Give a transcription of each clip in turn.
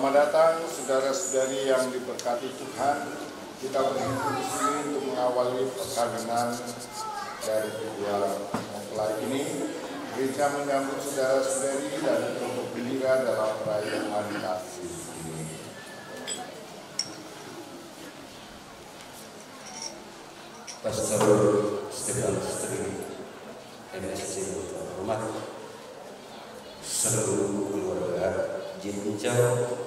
Selamat datang saudara-saudari yang diberkati Tuhan. Kita berhimpun di sini untuk mengawali perkawinan dari kedua mempelai ini. Gereja menyambut saudara-saudari dan untuk bergembira dalam perayaan kasih ini. Pastor Stefan Stri MSC Hormat, seluruh keluarga Jinjau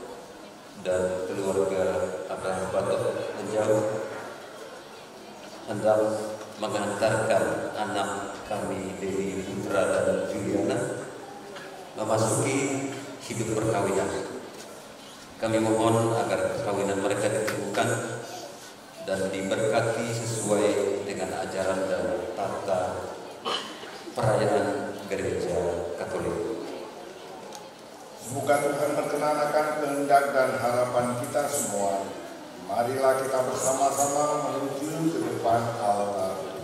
dan keluarga Abraham Batok menjauh hendak mengantarkan anak kami Dewi Putra dan Juliana memasuki hidup perkawinan. Kami mohon agar perkawinan mereka ditemukan dan diberkati sesuai dengan ajaran dan tata perayaan Gereja Katolik. Semoga Tuhan berkenan akan kehendak dan harapan kita semua. Marilah kita bersama-sama menuju ke depan altar.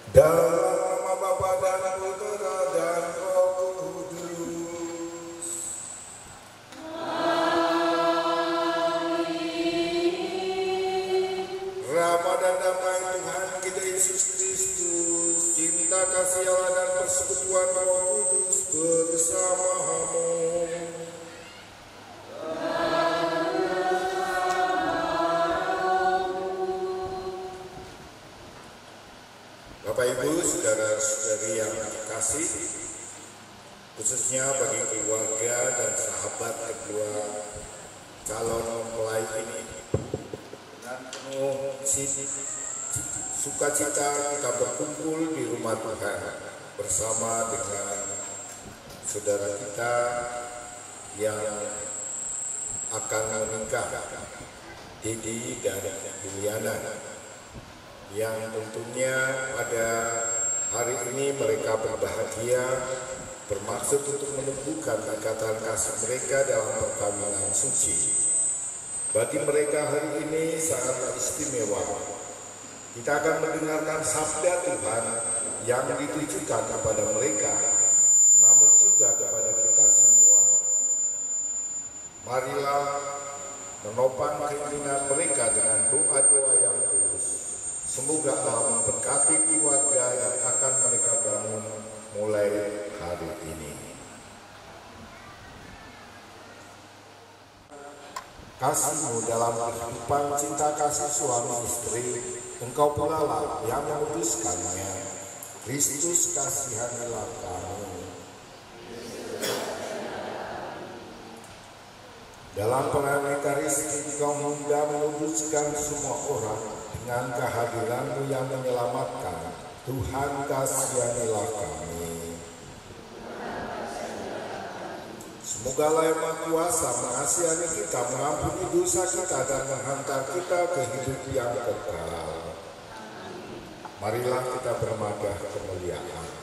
Dalam nama Bapa dan Putra dan Roh Kudus. Rahmat dan damai Tuhan kita Yesus Kristus, cinta kasih Allah dan persekutuan Roh Kudus bersamamu. Bapak Ibu, saudara-saudari yang dikasih, khususnya bagi keluarga dan sahabat kedua calon mempelai ini, dengan penuh sukacita kita berkumpul di rumah Tuhan bersama dengan saudara kita yang akan menikah, Didi dan Juliana. yang tentunya pada hari ini mereka berbahagia, bermaksud untuk menumbuhkan ikatan kasih mereka dalam perkawinan suci. Bagi mereka hari ini sangat istimewa. Kita akan mendengarkan sabda Tuhan yang ditujukan kepada mereka, namun juga kepada kita semua. Marilah menopang keinginan mereka dengan doa-doa yang tulus. Semoga Allah memberkati keluarga yang akan mereka bangun mulai hari ini. Kasihmu dalam kehidupan cinta kasih suami istri, Engkau pula lah yang memutuskannya. Kristus, kasihanilah kami. Dalam pelayanan Ekaristi, Engkau hendak memutuskan semua orang dengan kehadiran-Mu yang menyelamatkan. Tuhan, kasihanilah kami. Semoga Allah yang Maha Kuasa mengasihani kita, mengampuni dosa kita, dan menghantar kita ke hidup yang kekal. Marilah kita bermadah kemuliaan.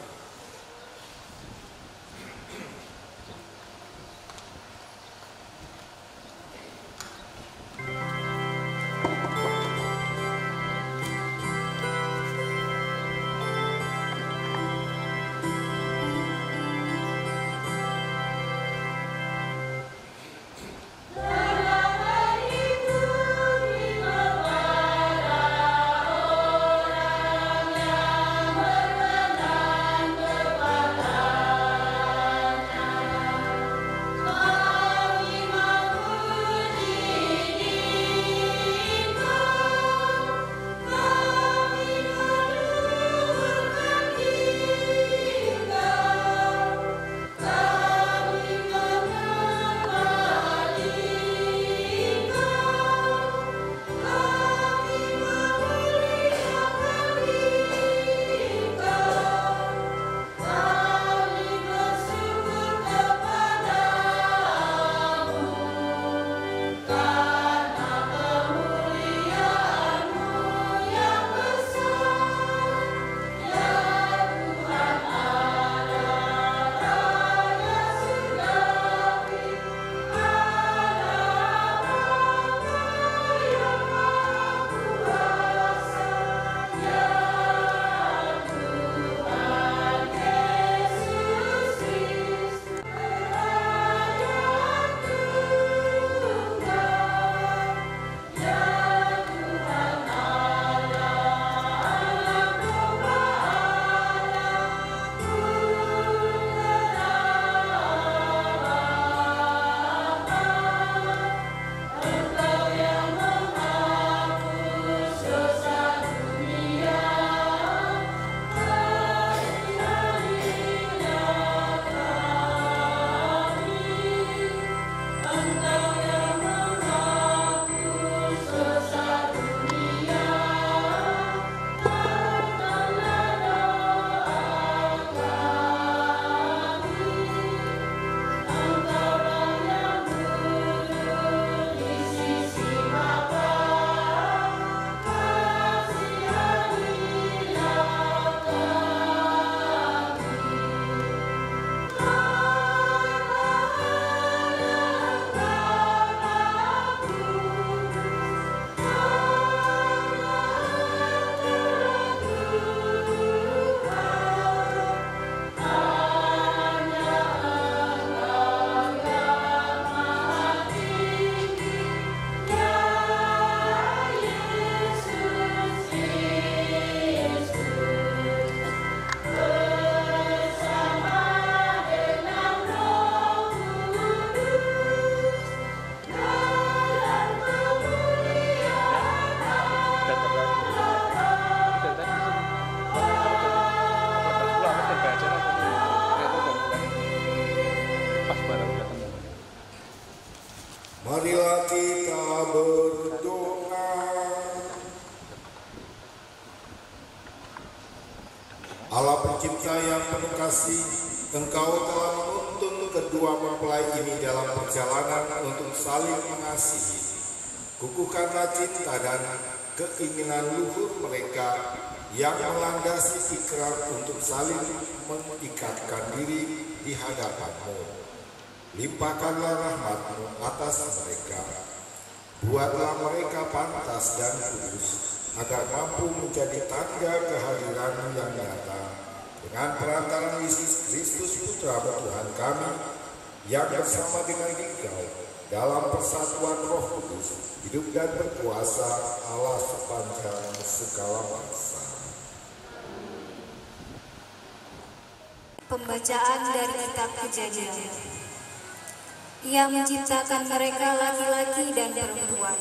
Marilah kita berdoa. Allah pencipta yang penuh kasih, Engkau telah menuntun kedua mempelai ini dalam perjalanan untuk saling mengasihi. Kukuhkanlah cinta dan keinginan luhur mereka yang melandasi ikrar untuk saling mengikatkan diri di hadapan-Mu. Limpahkanlah rahmat-Mu atas mereka. Buatlah mereka pantas dan kudus, agar mampu menjadi tanda kehadiran-Mu yang nyata. Dengan perantaraan Yesus Kristus Putra Tuhan kami, yang bersama dengan Engkau dalam persatuan Roh Kudus, hidup dan berkuasa Allah sepanjang segala masa. Pembacaan dari kitab Kejadian. Ia menciptakan mereka laki-laki dan perempuan.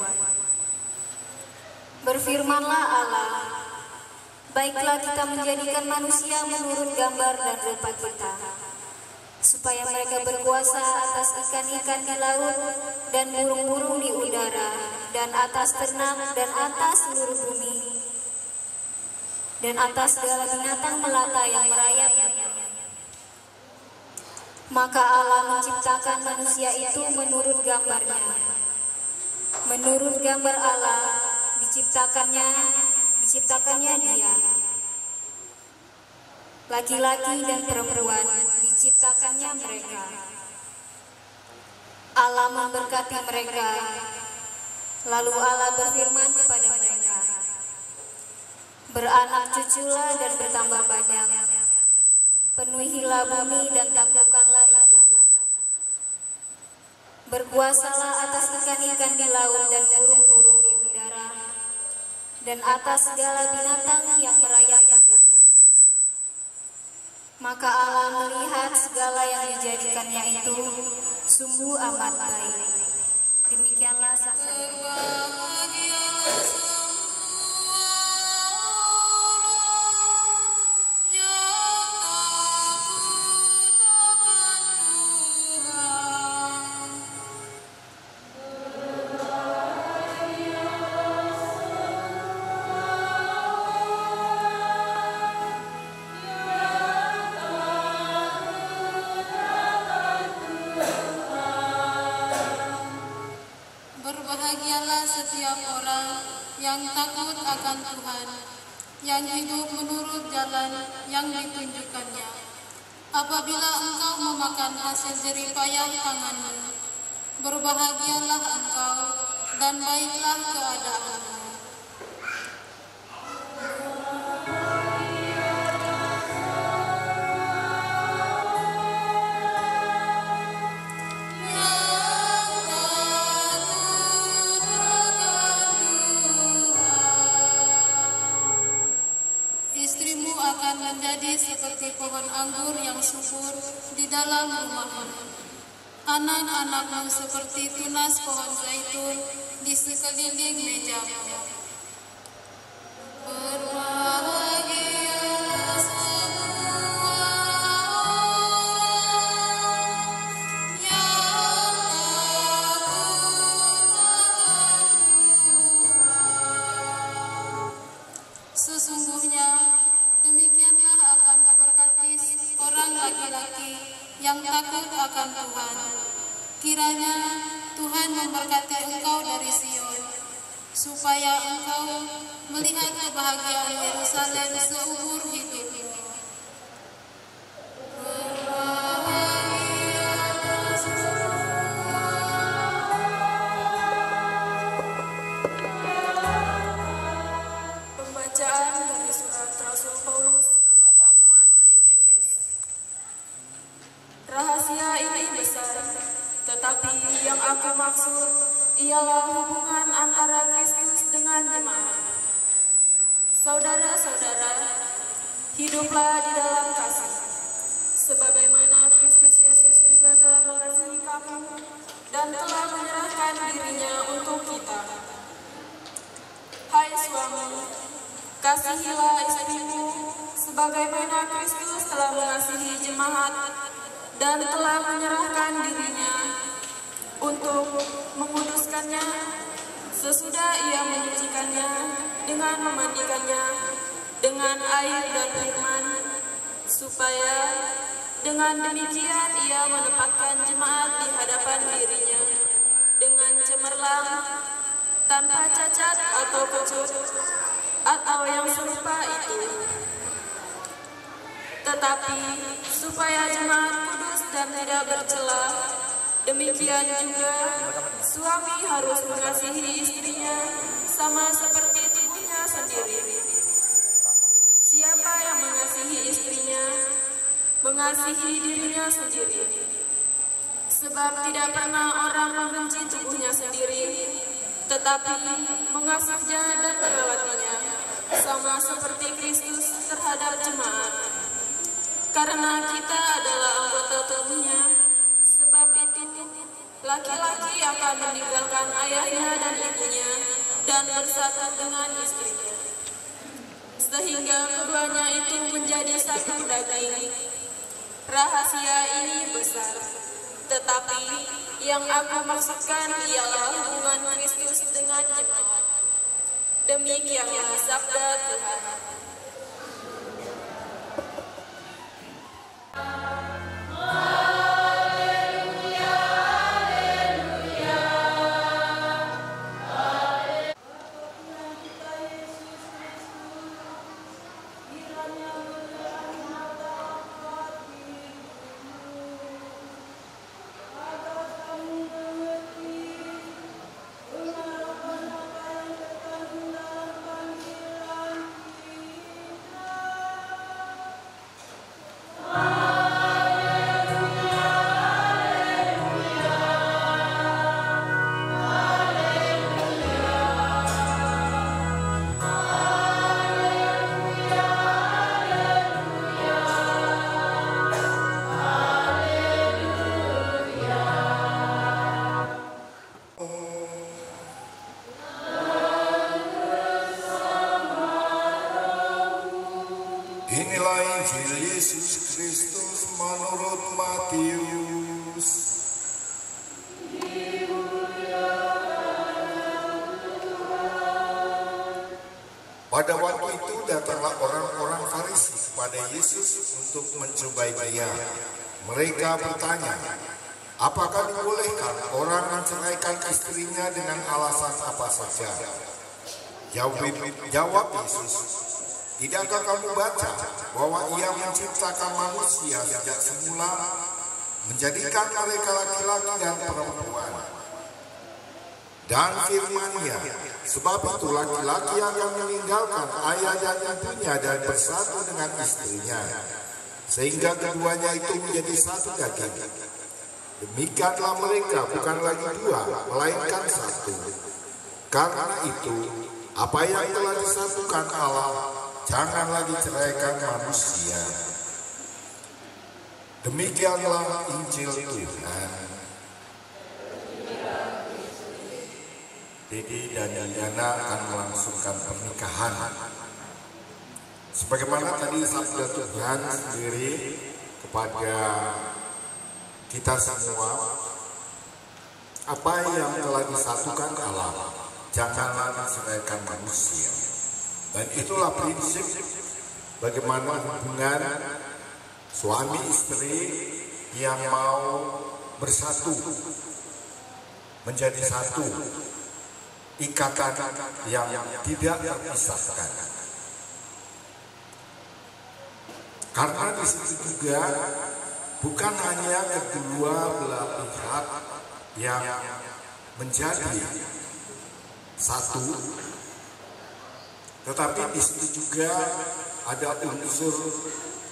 Berfirmanlah Allah, baiklah kita menjadikan manusia menurut gambar dan rupa kita, supaya mereka berkuasa atas ikan-ikan di laut dan burung-burung di udara dan atas ternak dan atas seluruh bumi dan atas segala binatang melata yang merayap di bumi. Maka Allah menciptakan manusia itu menurut gambarnya. Menurut gambar Allah diciptakannya dia. Laki-laki dan perempuan diciptakannya mereka. Allah memberkati mereka. Lalu Allah berfirman kepada mereka, beranak cuculah dan bertambah banyak. Penuhilah bumi dan taklukkanlah itu. Berkuasalah atas ikan-ikan di laut dan burung-burung di udara, dan atas segala binatang yang merayap di bumi. Maka Allah melihat segala yang dijadikannya itu sungguh amat baik. Demikianlah sabda. Berbahagialah setiap orang yang takut akan Tuhan, yang hidup menurut jalan yang ditunjukkannya. Apabila engkau memakan hasil jeripayah tanganmu, berbahagialah engkau dan baiklah keadaanmu. Istrimu akan menjadi seperti pohon anggur yang subur di dalam rumahmu. Anak-anakmu seperti tunas pohon zaitun di sekeliling mejamu. Berbahagialah semua orang yang takut akan Tuhan. Sesungguhnya demikianlah akan diberkati orang laki-laki yang takut akan Tuhan. Kiranya Tuhan memberkati engkau dari Sion, supaya engkau melihat kebahagiaan Yerusalem seumur hidupmu. Pembacaan dari surat Rasul Paulus kepada umat Efesus. Rahasia ini besar, tetapi yang aku maksud ialah hubungan antara Kristus dengan jemaat. Saudara-saudara, hiduplah di dalam kasih, sebagaimana Kristus Yesus juga telah mengasihi kamu dan telah menyerahkan dirinya untuk kita. Hai suami, kasihilah istrimu sebagaimana Kristus telah mengasihi jemaat dan telah menyerahkan dirinya untuk menguduskannya sesudah ia menyucikannya dengan memandikannya dengan air dan firman, supaya dengan demikian ia menempatkan jemaat di hadapan dirinya dengan cemerlang tanpa cacat atau kecut, atau yang serupa itu. Tetapi supaya jemaat kudus dan tidak bercela, demikian juga suami harus mengasihi istrinya sama seperti tubuhnya sendiri. Siapa yang mengasihi istrinya, mengasihi dirinya sendiri. Sebab tidak pernah orang membenci tubuhnya sendiri, tetapi mengasuhnya dan merawatnya, sama seperti Kristus terhadap jemaat. Karena kita adalah anggota tubuhnya, sebab itu laki-laki akan meninggalkan ayahnya dan ibunya dan bersatu dengan istrinya, sehingga keduanya itu menjadi satu daging. Rahasia ini besar, tetapi yang aku maksudkan ialah hubungan Kristus dengan jemaat. Demikianlah sabda Tuhan. Inilah Injil Yesus Kristus menurut Matius. Pada waktu itu datanglah orang-orang Farisi kepada Yesus untuk mencobai dia. Mereka bertanya, apakah dibolehkan orang menceraikan istrinya dengan alasan apa saja? Jawab Yesus, tidakkah kamu baca bahwa Ia menciptakan manusia sejak semula, menjadikan mereka laki-laki dan perempuan? Dan firman-Nya, sebab itu laki-laki akan meninggalkan ayah dan ibunya dan bersatu dengan istrinya, sehingga keduanya itu menjadi satu daging. Demikianlah mereka bukan lagi dua, melainkan satu. Karena itu, apa yang telah disatukan Allah, janganlah diceraikan manusia. Demikianlah Injil Tuhan. Dedi dan Diana akan melangsungkan pernikahan. Sebagaimana tadi sabda Tuhan sendiri kepada kita semua, apa yang telah disatukan Allah, janganlah diceraikan manusia. Dan itulah prinsip bagaimana hubungan suami istri yang mau bersatu, menjadi satu, ikatan yang tidak terpisahkan. Karena di situ juga bukan hanya kedua belah pihak yang menjadi satu, tetapi di situ juga ada unsur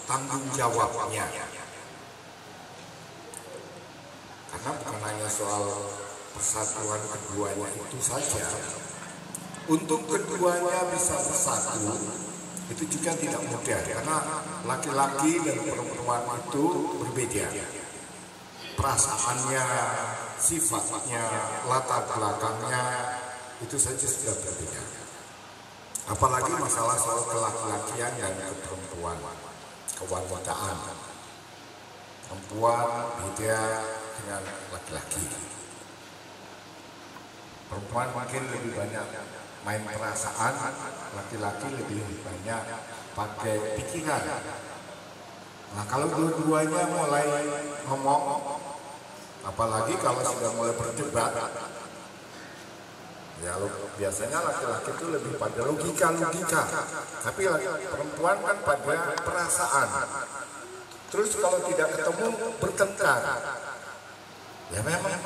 tanggung jawabnya. Karena bukan hanya soal persatuan keduanya itu saja. Untuk keduanya bisa bersatu, itu juga tidak mudah. Karena laki-laki dan perempuan itu berbeda. Perasaannya, sifatnya, latar belakangnya, itu saja sudah berbeda. Apalagi masalah soal kelaki-lakian dan keperempuan, kewanitaan. Perempuan beda dengan laki-laki. Perempuan mungkin lebih banyak main perasaan, laki-laki lebih banyak pakai pikiran. Nah, kalau dua-duanya mulai ngomong, apalagi kalau sudah mulai berdebat, Ya, biasanya laki-laki itu lebih pada logika, tapi perempuan kan pada perasaan. Terus kalau tidak ketemu bertengkar. Ya memang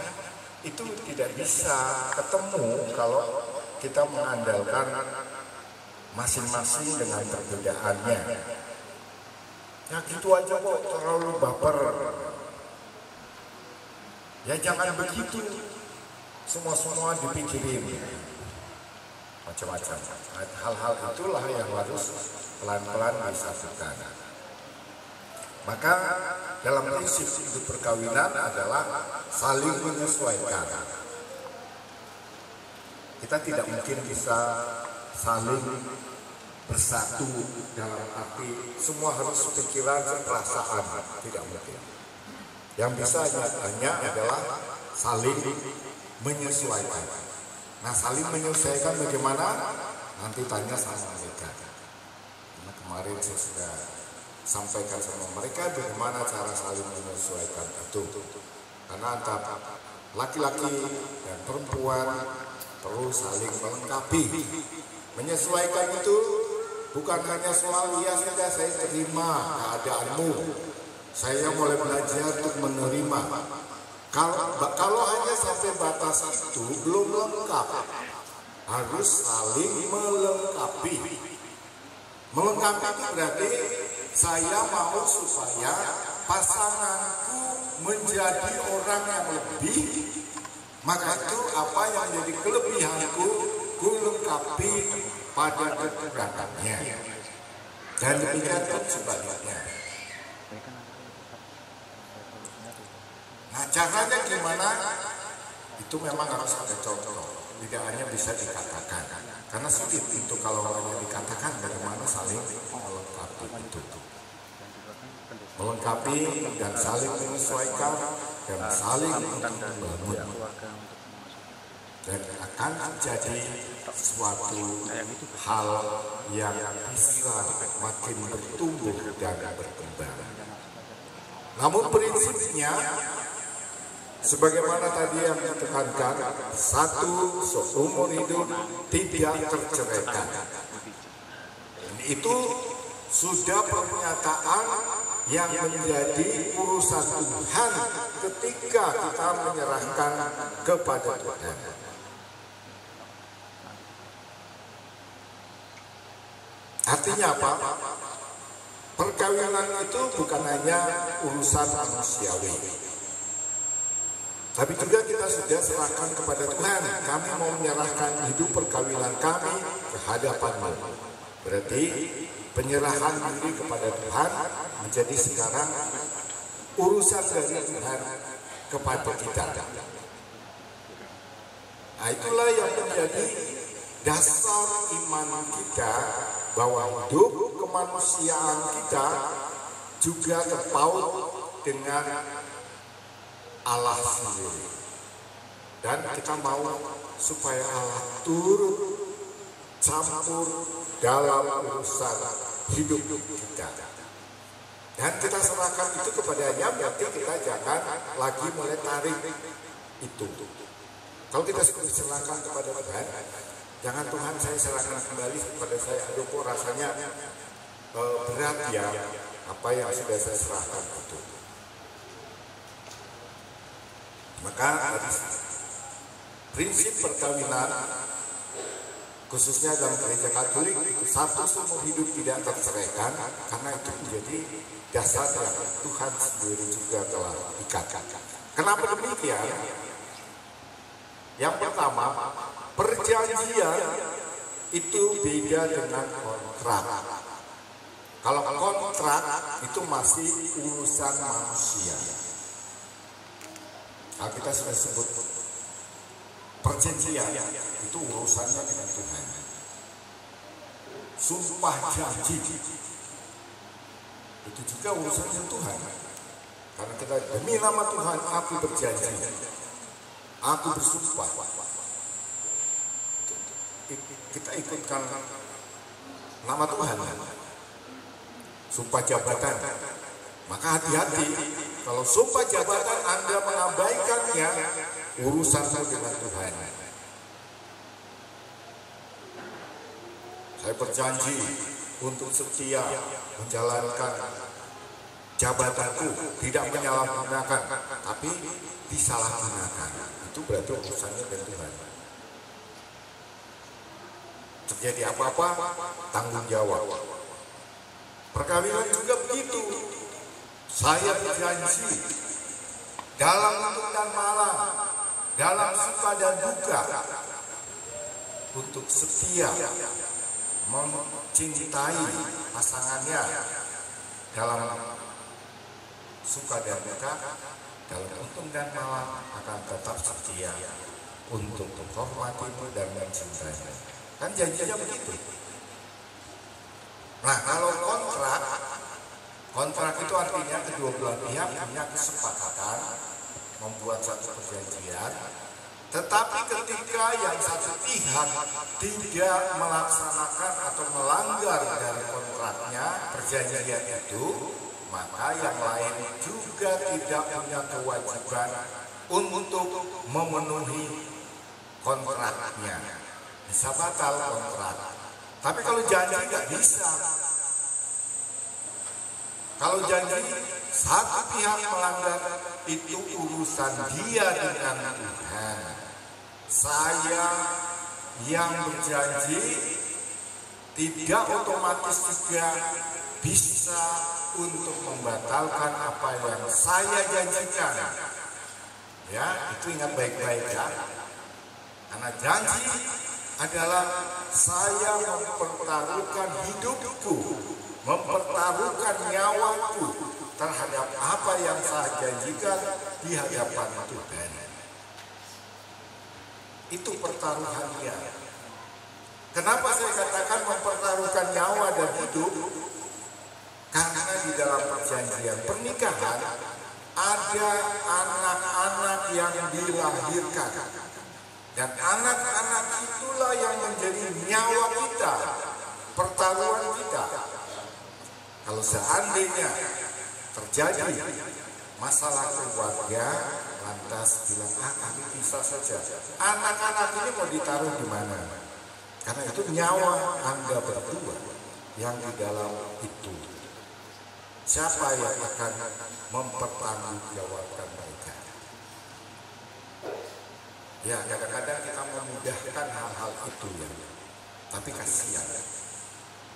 itu tidak bisa ketemu kalau kita mengandalkan masing-masing dengan perbedaannya. Ya gitu aja kok, terlalu baper. Ya jangan begitu. Semua dipikirin macam-macam. Hal-hal itulah yang harus pelan-pelan disatukan. Maka dalam prinsip hidup perkawinan adalah saling menyesuaikan. Kita tidak mungkin bisa saling bersatu dalam arti semua harus pikiran dan perasaan, tidak mungkin. Yang bisa hanya adalah saling menyesuaikan. Nah, saling menyesuaikan bagaimana? Nanti tanya sama mereka. Karena kemarin saya sudah sampaikan sama mereka bagaimana cara saling menyesuaikan itu. Karena antara laki-laki dan perempuan perlu saling melengkapi. Menyesuaikan itu bukan hanya soal ya sudah saya terima keadaanmu. Saya mulai belajar untuk menerima. Kalau hanya sampai batas itu belum lengkap, harus saling melengkapi. Melengkapi itu berarti saya mau supaya pasanganku menjadi orang yang lebih, maka itu apa yang menjadi kelebihanku, ku lengkapi pada kekurangannya. Dan demikian pun sebaliknya. Nah, caranya gimana? Itu memang harus ada contoh. Tidak hanya bisa dikatakan. Karena sulit itu kalau hanya dikatakan bagaimana saling melengkapi itu. Melengkapi dan saling menyesuaikan dan saling membangun. Dan akan menjadi suatu hal yang bisa makin bertumbuh dan berkembang. Namun prinsipnya sebagaimana tadi yang ditekankan, satu seumur hidup tidak terceraikan. Itu sudah pernyataan yang menjadi urusan Tuhan ketika kita menyerahkan kepada Tuhan. Artinya apa? Perkawinan itu bukan hanya urusan manusiawi, tapi juga kita sudah serahkan kepada Tuhan. Kami mau menyerahkan hidup perkawinan kami ke hadapan-Mu. Berarti penyerahan diri kepada Tuhan menjadi sekarang urusan dari Tuhan kepada kita. Nah, itulah yang menjadi dasar iman kita, bahwa hidup kemanusiaan kita juga terpaut dengan Allah sendiri. Dan kita mau supaya Allah turut campur dalam urusan hidup kita. Dan kita serahkan itu kepadanya, berarti kita jangan lagi mulai tarik itu. Kalau kita sudah serahkan kepada Tuhan, jangan Tuhan saya serahkan kembali kepada saya. Aduh kok rasanya berat ya apa yang sudah saya serahkan itu. Maka prinsip perkawinan khususnya dalam gereja Katolik itu satu seumur hidup tidak terceraikan, karena itu menjadi dasar yang Tuhan sendiri juga telah ikatkan. Kenapa demikian? Yang pertama, perjanjian itu beda dengan kontrak. Kalau kontrak itu masih urusan manusia. Nah, kita sudah sebut perjanjian itu urusannya dengan Tuhan. Sumpah janji itu juga urusannya Tuhan. Karena kita demi nama Tuhan aku berjanji, aku bersumpah. Kita ikutkan nama Tuhan. Sumpah jabatan. Maka hati-hati kalau sumpah jabatan Anda mengabaikannya, urusannya dengan Tuhan. Saya berjanji untuk setia menjalankan jabatanku, tidak menyalahgunakan, tapi disalahgunakan. Itu berarti urusannya dengan Tuhan. Terjadi apa-apa, tanggung jawab. Perkawinan juga begitu. Saya berjanji dalam hidup dan malam, dalam suka dan duka, untuk setia mencintai pasangannya dalam suka dan duka, dalam untung dan malam akan tetap setia untuk menghormatimu dan mencintaimu. Kan janjinya begitu. Nah, kalau kontrak itu artinya kedua belah pihak punya kesepakatan membuat satu perjanjian, tetapi ketika yang satu pihak tidak melaksanakan atau melanggar dari kontraknya, perjanjian itu, maka yang lain juga tidak punya kewajiban untuk memenuhi kontraknya. Bisa batal kontrak. Tapi kalau janji nggak bisa. Kalau janji satu pihak melanggar, itu urusan dia dengan Tuhan. Saya yang berjanji tidak otomatis juga bisa untuk membatalkan apa yang saya janjikan. Ya, itu ingat baik-baik ya. Karena janji adalah saya mempertaruhkan hidupku, mempertaruhkan nyawaku terhadap apa yang saya janjikan di hadapan Tuhan. Itu pertaruhannya. Kenapa saya katakan mempertaruhkan nyawa dan hidup? Karena di dalam perjanjian pernikahan ada anak-anak yang dilahirkan. Dan anak-anak itulah yang menjadi nyawa kita, pertaruhan kita. Kalau seandainya terjadi masalah keluarga, lantas bilang, kami bisa saja. Anak-anak ini mau ditaruh di mana? Karena itu nyawa Anda berdua yang di dalam itu. Siapa yang akan mempertanggungjawabkan mereka? Ya, kadang-kadang kita memudahkan hal-hal itu ya. Tapi kasihan,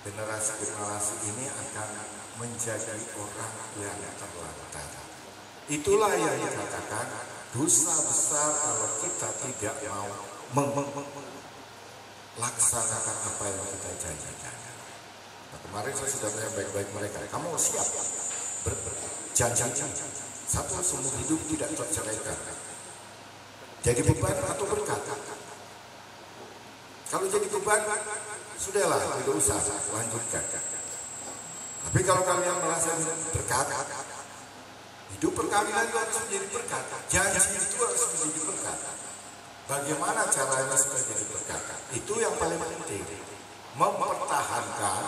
generasi-generasi ini akan menjadi orang yang terlantar. Itulah yang dikatakan dosa besar kalau kita tidak mau melaksanakan apa yang kita janjikan. Nah, kemarin saya sudah tanya baik-baik mereka, kamu siap berjanji satu seumur hidup tidak terceraikan? Jadi beban atau berkat? Kalau jadi beban, sudahlah, tidak usah lanjutkan. Tapi kalau kalian merasa berkat, hidup perkawinan itu harus menjadi berkat. Janji itu harus menjadi berkat. Bagaimana caranya supaya jadi berkat? Itu yang paling penting. Mempertahankan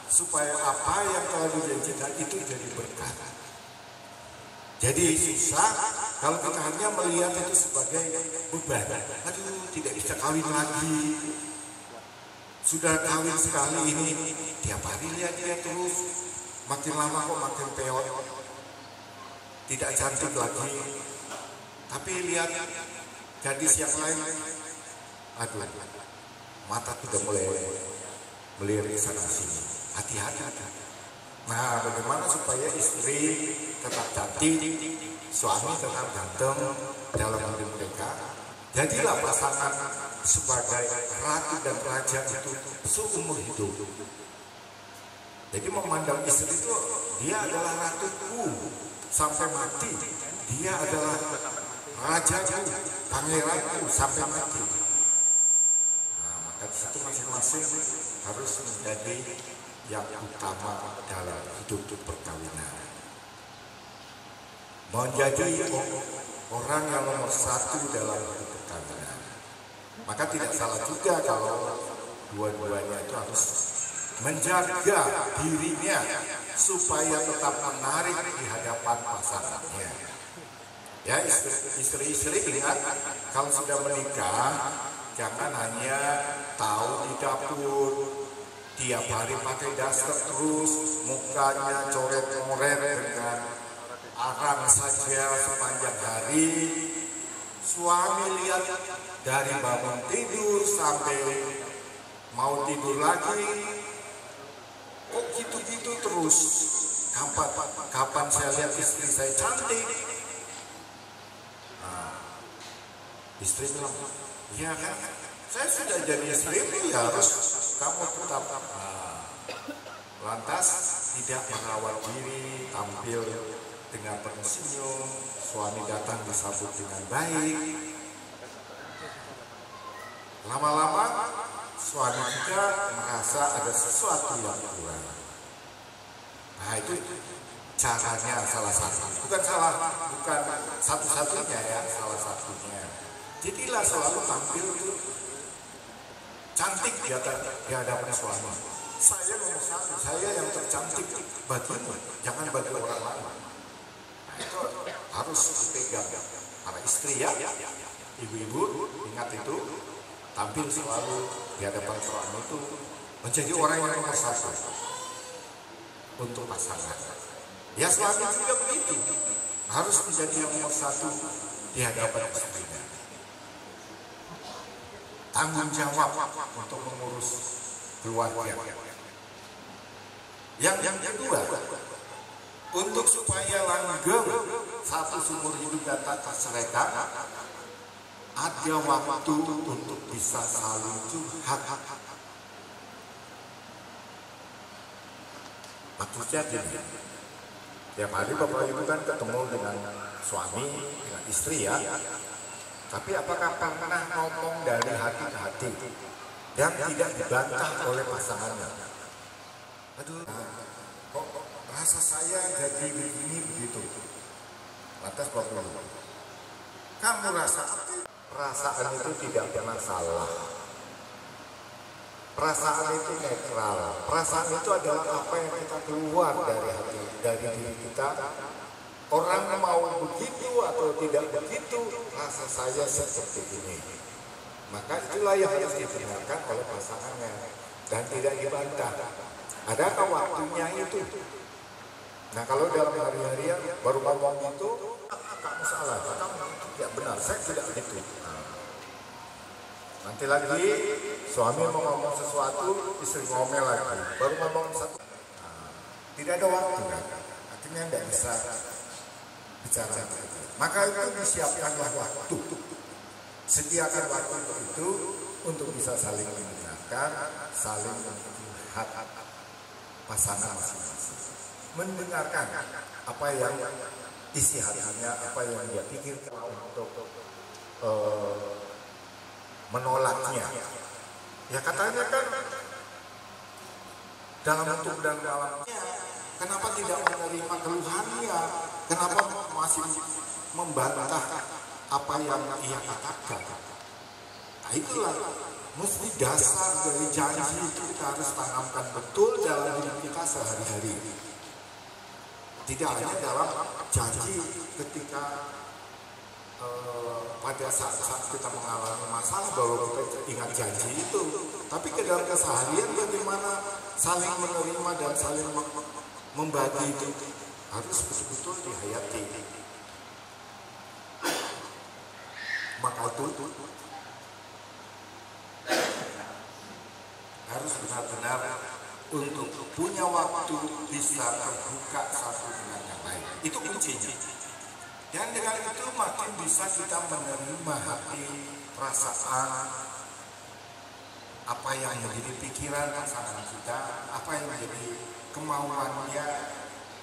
supaya apa yang telah dijanjikan itu jadi berkat. Jadi susah kalau kita hanya melihat itu sebagai beban. Aduh, tidak bisa kawin lagi. Sudah kawin sekali ini, tiap hari lihat dia terus. Makin lama kok makin peot. Tidak cantik lagi. Tapi lihat gadis yang lain. Aduh, mata sudah mulai melirik sana sini. Hati-hati. Nah, bagaimana supaya istri tetap cantik, suami tetap ganteng dalam hidup mereka? Jadilah pasangan sebagai ratu dan raja itu seumur hidup. Jadi memandang istri itu, dia adalah ratuku sampai mati. Dia adalah rajaku, pangeranku sampai mati. Nah, maka di situ masing-masing harus menjadi yang utama dalam hidup perkawinan. Menjadi orang yang nomor satu dalam hidup perkawinan. Maka tidak salah juga kalau dua-duanya itu harus menjaga dirinya supaya tetap menarik di hadapan pasangannya. Ya, istri-istri ingat, kalau sudah menikah jangan hanya tahu di dapur, tiap hari pakai daster terus, mukanya coret-coret dengan arang saja sepanjang hari. Suami lihat dari bangun tidur sampai mau tidur lagi, kok gitu-gitu terus. Kapan saya lihat istri saya cantik? Istri bilang, iya kan, saya sudah jadi istri ya harus kamu tetap. Lantas tidak merawat diri, tampil dengan penuh senyum, suami datang disambut dengan baik. Lama-lama suami juga merasa ada sesuatu yang kurang. Nah itu caranya salah satu, bukan satu-satunya ya, salah satunya. Jadilah selalu tampil itu cantik di hadapan suami. Saya nomor satu, saya yang tercantik bagimu, jangan bagi orang lain. Nah, itu harus dipegang para istri ya, ibu-ibu ingat itu, tampil selalu di hadapan suami itu menjadi orang yang nomor satu untuk pasangan. Ya suami juga begitu, harus menjadi yang nomor satu di hadapan istrinya. Tanggung jawab untuk mengurus keluarga. Yang kedua, untuk supaya langgeng satu sumur hidup dan tak terseraikan, ada waktu untuk bisa saling curhat. Maksudnya gini, tiap hari bapak ibu kan ketemu dengan suami, dengan istri ya. Tapi apakah pernah ngomong dari hati ke hati dan tidak dibantah oleh pasangannya? Aduh, kok rasa saya jadi begini begitu. Lantas bapak ibu, kamu rasa perasaan itu tidak pernah salah. Perasaan itu netral. Perasaan itu adalah apa yang kita keluar dari hati, dari diri kita. Orang mau begitu atau tidak begitu, rasa saya seperti ini. Maka itulah yang harus didengarkan oleh pasangannya dan tidak dibantah. Adakah waktunya itu? Nah kalau dalam hari-hari baru ngomong itu, kamu salah, kamu tidak benar, saya tidak begitu. Nanti lagi suami mau ngomong sesuatu, istri ngomel lagi, baru ngomong satu. Tidak ada waktu kan? Artinya tidak bisa bicara itu. Maka itu disiapkanlah waktu. Sediakan waktu itu untuk bisa saling mendengarkan, saling melihat pasangan masing-masing. Mendengarkan apa yang isi hatinya, apa yang dia pikirkan untuk menolaknya. Ya katanya kan dalam bentuk dan dalamnya, kenapa tidak menerima keluhannya? Kenapa masih membantah apa yang ia katakan? Nah itulah mesti dasar dari janji itu kita harus tanamkan betul dalam hidup kita sehari-hari. Tidak hanya dalam janji ketika pada saat kita mengalami masalah baru kita ingat janji itu, tapi ke dalam keseharian bagaimana saling menerima dan saling membagi itu harus betul-betul dihayati. Maka itu harus benar-benar untuk punya waktu bisa terbuka satu dengan yang lain. Itu kuncinya. Dan dengan itu makin bisa kita menerima hati, perasaan, apa yang menjadi pikiran pasangan kita, apa yang menjadi kemauannya,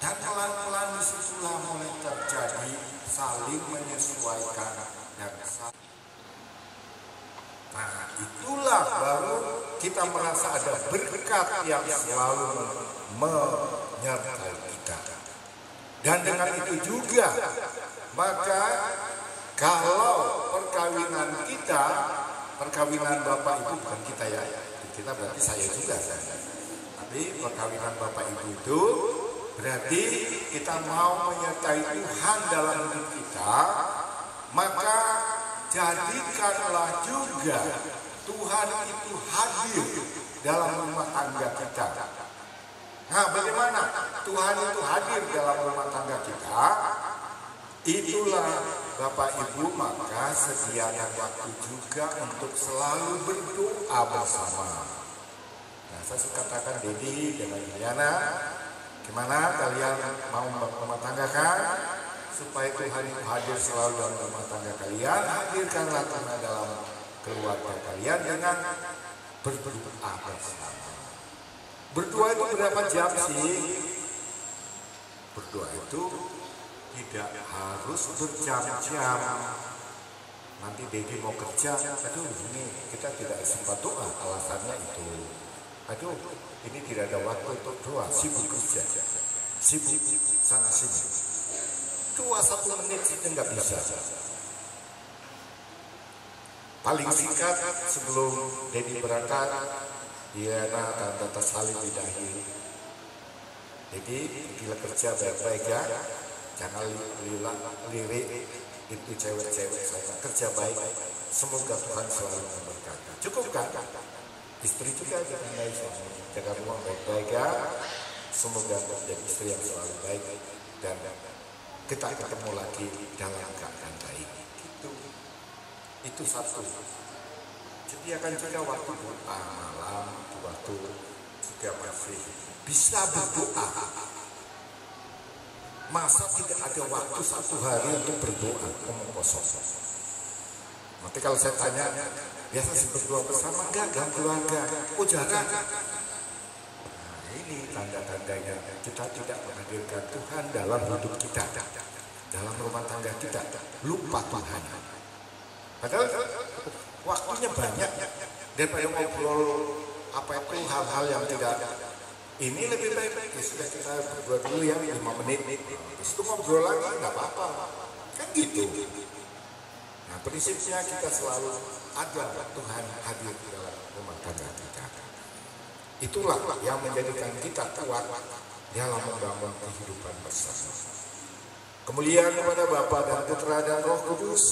dan pelan-pelan disitulah mulai terjadi saling menyesuaikan dan saling. Nah itulah baru kita merasa ada berkat yang selalu menyertai kita. Dan dengan itu juga maka kalau perkawinan kita, perkawinan Bapak Ibu bukan kita ya, kita berarti saya juga tapi perkawinan Bapak Ibu itu berarti kita mau menyertai Tuhan dalam hidup kita, maka jadikanlah juga Tuhan itu hadir dalam rumah tangga kita. Nah, bagaimana Tuhan itu hadir dalam rumah tangga kita? Itulah Bapak Ibu, maka sediakan waktu juga untuk selalu berdoa bersama. Nah, saya suka katakan Dedi dan Liliana, gimana kalian mau rumah tangga kan? Supaya Tuhan itu hadir selalu dalam rumah tangga kalian, hadirkanlah Tuhan dalam keluarga kalian dengan berdoa bersama. Berdoa itu berapa jam sih? Berdoa itu tidak harus berjam-jam. Nanti Dedi mau kerja, aduh ini kita tidak sempat doa, alasannya itu. Aduh ini tidak ada waktu untuk doa, sibuk kerja, sibuk sana sini. Doa 1 menit saja nggak bisa. Paling singkat sebelum Dedi berangkat, Diana dan Tata saling bidahi. Jadi gila kerja baik-baik ya, jangan lirik itu cewek-cewek saya, kerja baik, semoga Tuhan selalu memberkati. Cukup kan? Istri juga ditandai suami, jaga rumah baik-baik ya, semoga menjadi istri yang selalu baik dan kita ketemu lagi dalam keadaan baik. Itu satu. Sediakan juga waktu doa malam, waktu juga masih bisa berdoa. Masa tidak ada waktu 1 hari untuk berdoa, ngomong kosong. Nanti kalau saya tanya, biasa sih berdoa bersama enggak keluarga? Oh jarang. Nah, ini tanda-tandanya kita tidak menghadirkan Tuhan dalam hidup kita, dalam rumah tangga kita, lupa Tuhan. Padahal waktunya banyak daripada ngobrol apa itu hal-hal yang tidak. Ini lebih baik sudah kita berdua dulu ya 5 menit. Itu ngobrol lagi nggak apa-apa, kan gitu. Nah prinsipnya kita selalu ada Tuhan hadir di dalam rumah tangga kita. Itulah yang menjadikan kita kuat dalam membangun kehidupan bersama. Kemuliaan kepada Bapa dan Putra dan Roh Kudus,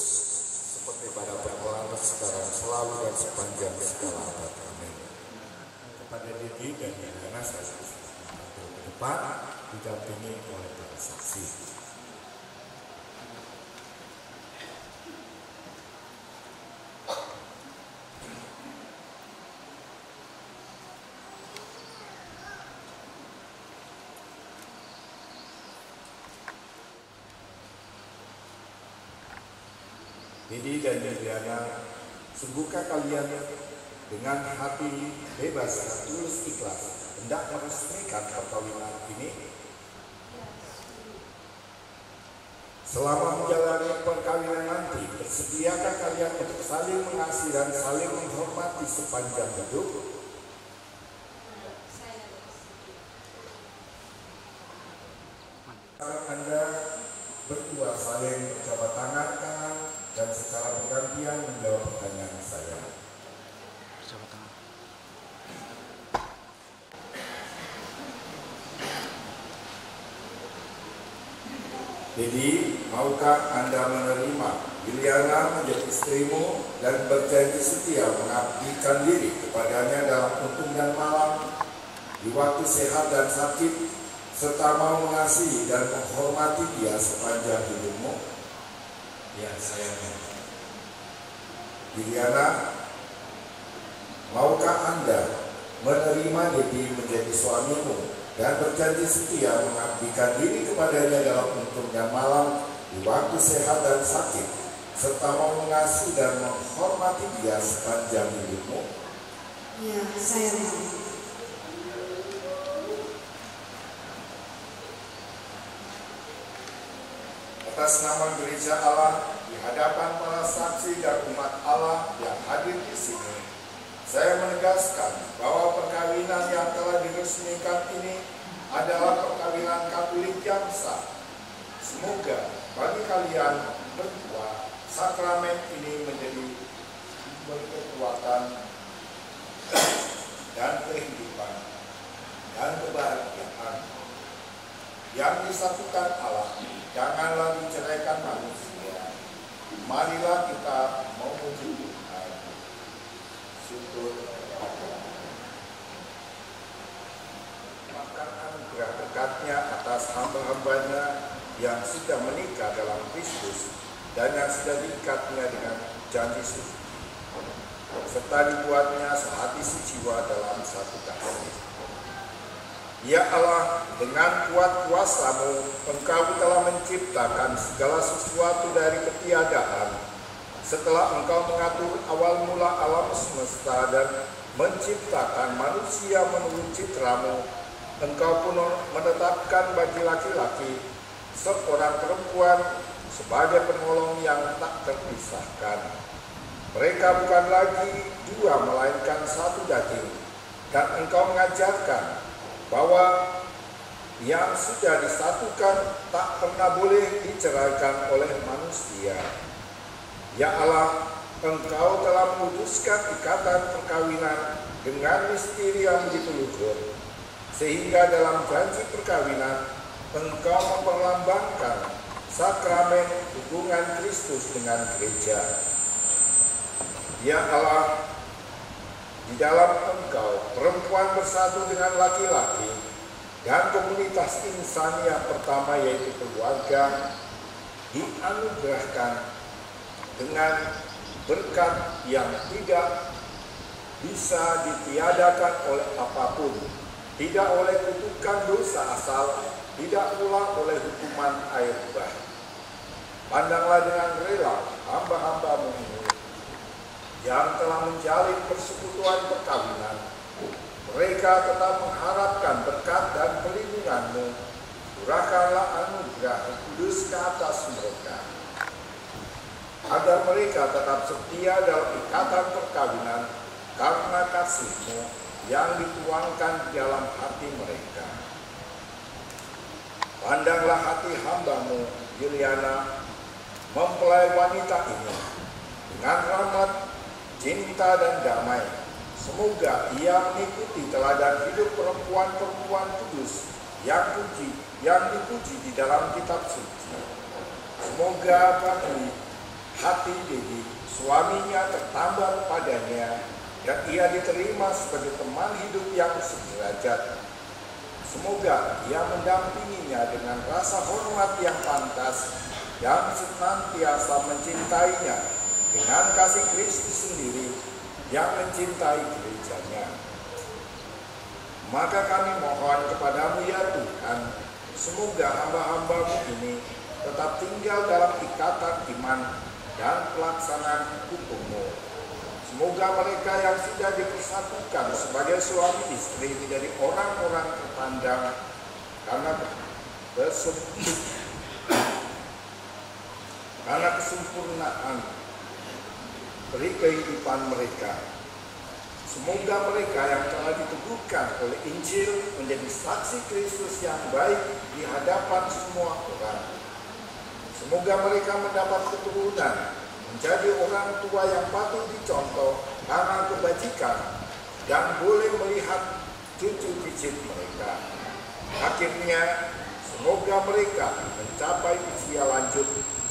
seperti pada permulaan sekarang selalu dan sepanjang segala abad. Amin. Kepada Dedi dan Diana saya ke depan didampingi oleh para saksi. Dedi dan Diana, sungguhkah kalian dengan hati bebas dan tulus ikhlas hendak meresmikan perkawinan ini? Selama menjalani perkawinan nanti, bersediakah kalian untuk saling mengasihi dan saling menghormati sepanjang hidup? Anda berdua saling berjabat tangan dan secara bergantian menjawab pertanyaan saya. Jadi, maukah Anda menerima Liliana menjadi istrimu dan berjanji setia mengabdikan diri kepadanya dalam untung dan malam, di waktu sehat dan sakit, serta mau mengasihi dan menghormati dia sepanjang hidupmu? Ya, saya mau. Liliana, maukah Anda menerima Dedi menjadi suamimu dan berjanji setia mengabdikan diri kepadanya dalam untung dan malam, di waktu sehat dan sakit, serta mau mengasihi dan menghormati dia sepanjang hidupmu? Ya, saya mau. Atas nama Gereja Allah, di hadapan para saksi dan umat Allah yang hadir di sini, saya menegaskan bahwa perkawinan yang telah diresmikan ini adalah perkawinan Katolik yang sah. Semoga bagi kalian berdua, sakramen ini menjadi kekuatan dan kehidupan dan kebahagiaan yang disatukan Allah. Janganlah diceraikan manusia. Marilah kita memuji Tuhan. Syukur. anugerah berkat-Nya atas hamba-hambanya yang sudah menikah dalam Kristus dan yang sudah diikat-Nya dengan janji suci, serta dibuatnya sehati sejiwa dalam satu kasih. Ya Allah, dengan kuat kuasa-Mu, Engkau telah menciptakan segala sesuatu dari ketiadaan. Setelah Engkau mengatur awal mula alam semesta dan menciptakan manusia menurut citra-Mu, Engkau pun menetapkan bagi laki-laki seorang perempuan sebagai penolong yang tak terpisahkan. Mereka bukan lagi dua melainkan satu daging, dan Engkau mengajarkan bahwa yang sudah disatukan tak pernah boleh diceraikan oleh manusia. Ya Allah, Engkau telah memutuskan ikatan perkawinan dengan misteri yang begitu luhur, sehingga dalam janji perkawinan Engkau memperlambangkan sakramen hubungan Kristus dengan gereja. Ya Allah, di dalam Engkau perempuan bersatu dengan laki-laki dan komunitas insan yang pertama yaitu keluarga dianugerahkan dengan berkat yang tidak bisa ditiadakan oleh apapun, tidak oleh kutukan dosa asal, tidak pula oleh hukuman air bah. Pandanglah dengan rela hamba-hamba-Mu ini yang telah menjalin persekutuan perkawinan. Mereka tetap mengharapkan berkat dan perlindungan-Mu. Curahkanlah anugerah kudus ke atas mereka, agar mereka tetap setia dalam ikatan perkawinan karena kasih-Mu yang dituangkan di dalam hati mereka. Pandanglah hati hamba-Mu, Juliana, mempelai wanita ini, dengan rahmat, cinta, dan damai. Semoga ia mengikuti teladan hidup perempuan-perempuan kudus yang dipuji di dalam kitab suci. Semoga bagi hati Dedi, suaminya tertambah padanya, dan ia diterima sebagai teman hidup yang sederajat. Semoga ia mendampinginya dengan rasa hormat yang pantas dan senantiasa mencintainya dengan kasih Kristus sendiri yang mencintai gerejanya. Maka kami mohon kepadamu ya Tuhan, semoga hamba-hamba-Mu ini tetap tinggal dalam ikatan iman dan pelaksanaan hukum-Mu. Semoga mereka yang sudah dipersatukan sebagai suami istri menjadi orang-orang terpandang karena kesempurnaan beri kehidupan mereka. Semoga mereka yang telah diteguhkan oleh Injil menjadi saksi Kristus yang baik di hadapan semua orang. Semoga mereka mendapat keturunan, menjadi orang tua yang patut dicontoh karena kebajikan, dan boleh melihat cucu cicit mereka. Akhirnya, semoga mereka mencapai usia lanjut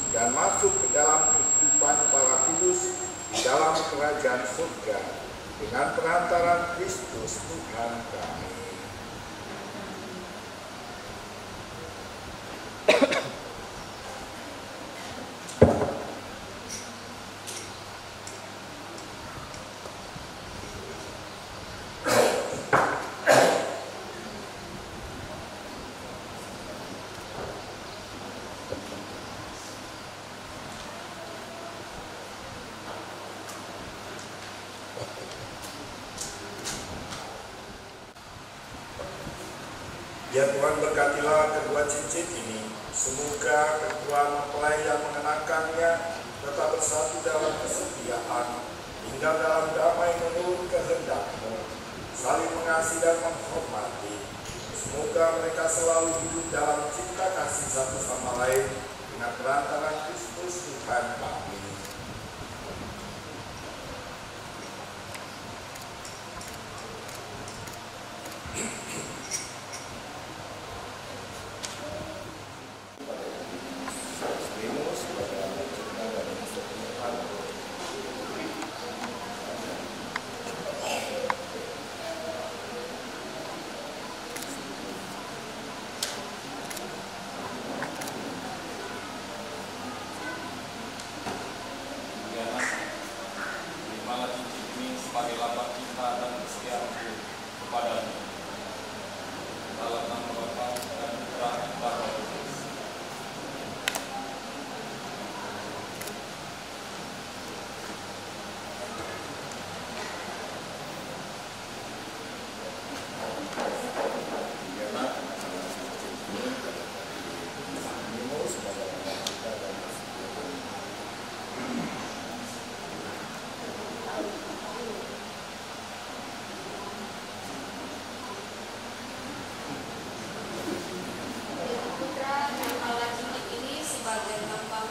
dan masuk ke dalam kehidupan para kudus di dalam kerajaan surga dengan perantaran Kristus Tuhan kami. Ya Tuhan, berkatilah kedua cincin ini. Semoga kedua mempelai yang mengenakannya tetap bersatu dalam kesetiaan, tinggal dalam damai menurut kehendak-Mu, saling mengasihi dan menghormati. Semoga mereka selalu hidup dalam cinta kasih satu sama lain dengan perantaran Kristus Tuhan kami.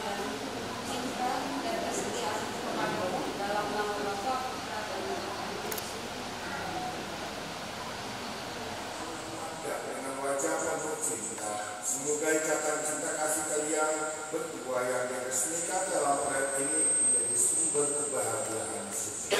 dan cinta dan kesetiaan kepadamu dalam nama Bapa, Putra, dan Roh Kudus. Dan dengan wajah penuh cinta, semoga ikatan cinta kasih kalian berdua yang diresmikan dalam proyek ini menjadi sumber kebahagiaan suci.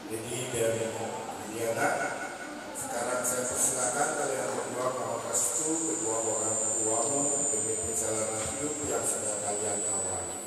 Jadi dari Diana, sekarang saya persilakan kalian berdua mohon restu kedua orang tuamu demi perjalanan hidup yang sudah kalian awali.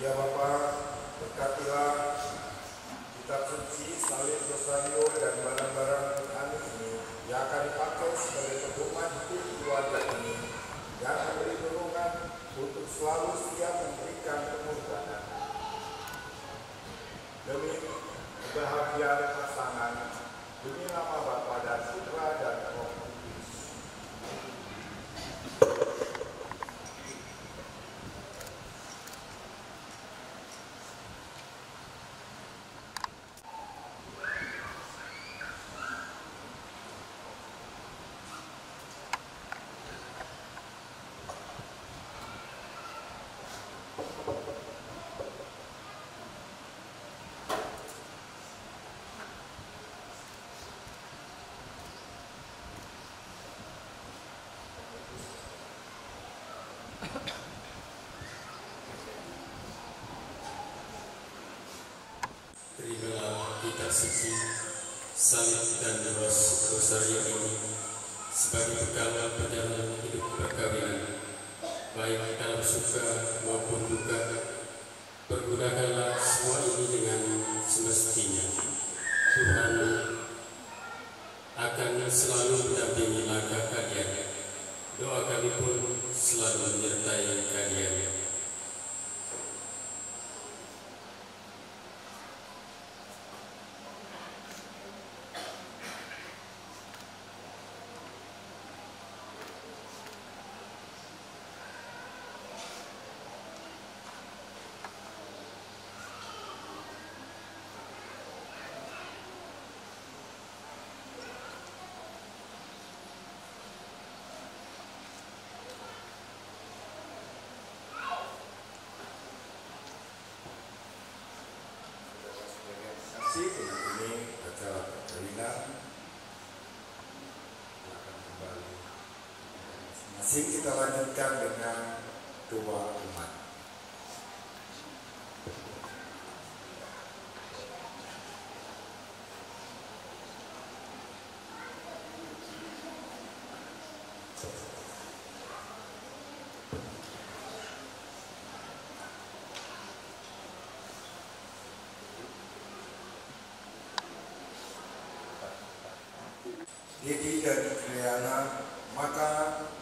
Ya Bapa, berkatilah kitab suci, salib, rosario, dan barang-barang Tuhan ini yang akan dipakai sebagai pedoman hidup keluarga ini, yang memberi dorongan untuk selalu siap memberikan pengorbanan demi kebahagiaan pasangan, demi nama Bapa dan Putra dan Roh Kudus. Terimalah kitab suci, salib dan rosario ini sebagai bekal perjalanan hidup perkawinan, baik dalam suka maupun duka. Pergunakanlah semua ini dengan semestinya. Tuhan akan selalu mendampingi langkah kalian. Doa kami pun selalu menyertai kalian. Masih kita lanjutkan dengan doa umat. Didi dan Kriana, maka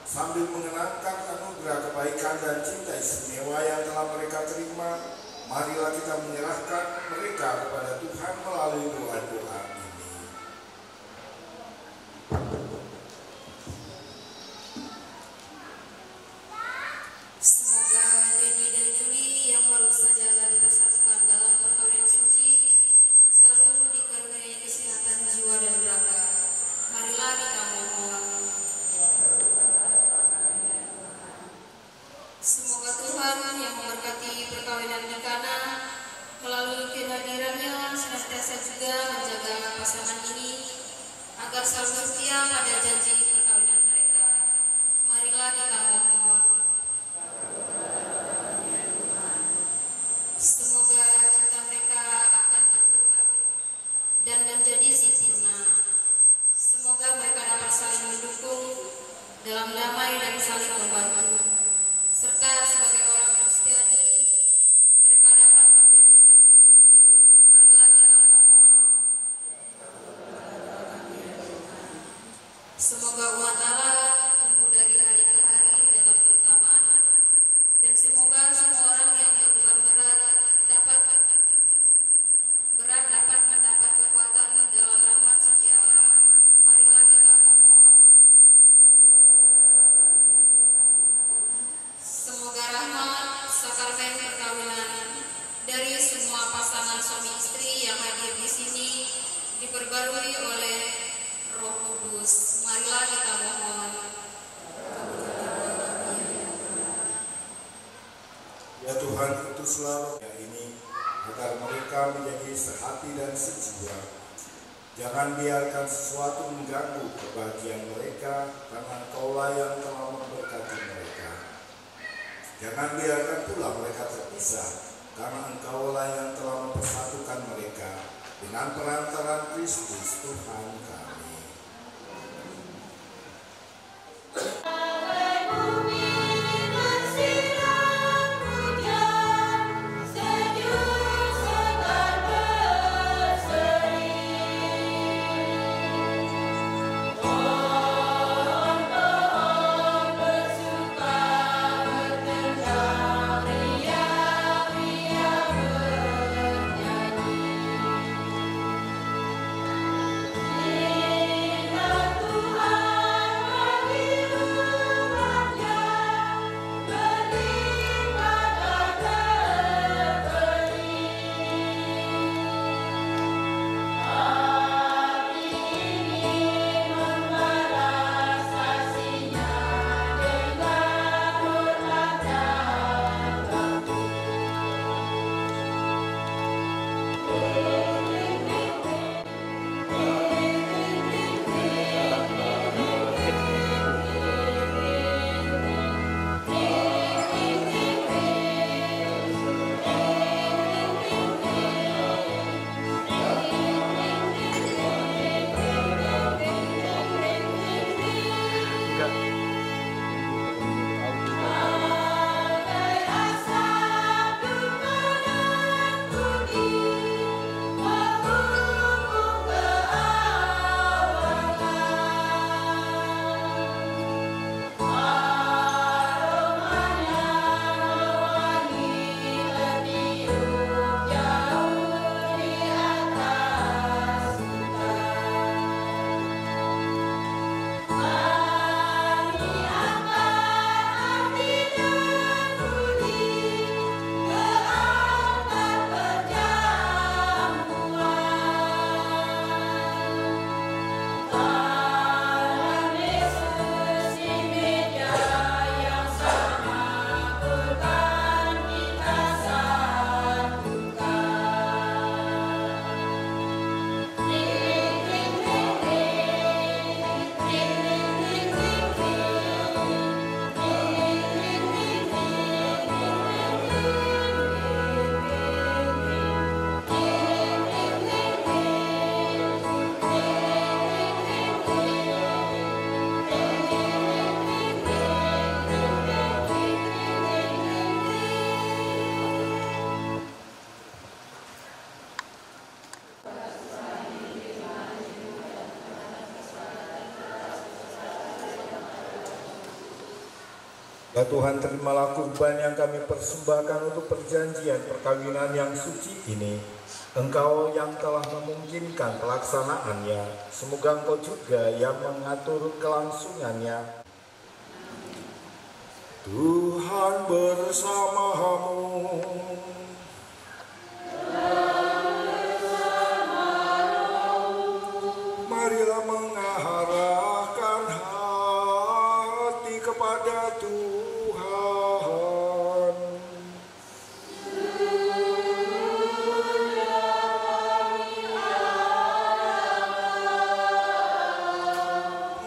sambil mengenangkan anugerah kebaikan dan cinta istimewa yang telah mereka terima, marilah kita menyerahkan mereka kepada Tuhan melalui doa-doa ini. Semoga Dedi dan Juli yang baru saja dipersatukan dalam perkawinan suci selalu dikaruniai kesehatan jiwa dan raga. Marilah kita mohon. Semoga Tuhan yang memberkati perkawinan di Kana melalui kehadirannya senantiasa juga menjaga pasangan ini agar selalu setia pada janji perkawinan mereka. Marilah kita mohon. Semoga cinta mereka akan berbuah dan menjadi sempurna. Semoga mereka dapat saling mendukung dalam damai dan saling membantu, serta sebagai orang Kristiani mereka dapat menjadi saksi Injil. Marilah kita mohon. Semoga umat Allah tumbuh dari hari ke hari dalam keutamaan, dan semoga semua orang yang berbeban berat dapat mendapat kekuatan dalam rahmat suci Allah. Marilah kita mohon. Semoga rahmat sakramen perkawinan dari semua pasangan suami istri yang hadir di sini diperbarui oleh Roh Kudus. Marilah kita mohon. Ya Tuhan, utuslah roh ini agar mereka menjadi sehati dan sejiwa. Jangan biarkan sesuatu mengganggu kebahagiaan mereka, karena Engkaulah yang telah memberkati mereka. Jangan biarkan pula mereka terpisah, karena Engkaulah yang telah mempersatukan mereka dengan perantaraan Kristus Tuhan kami. Yeah. Ya Tuhan, terimalah kurban yang kami persembahkan untuk perjanjian perkawinan yang suci ini. Engkau yang telah memungkinkan pelaksanaannya, semoga Engkau juga yang mengatur kelangsungannya. Tuhan bersamamu. Marilah mengarahkan hati kepada Tuhan.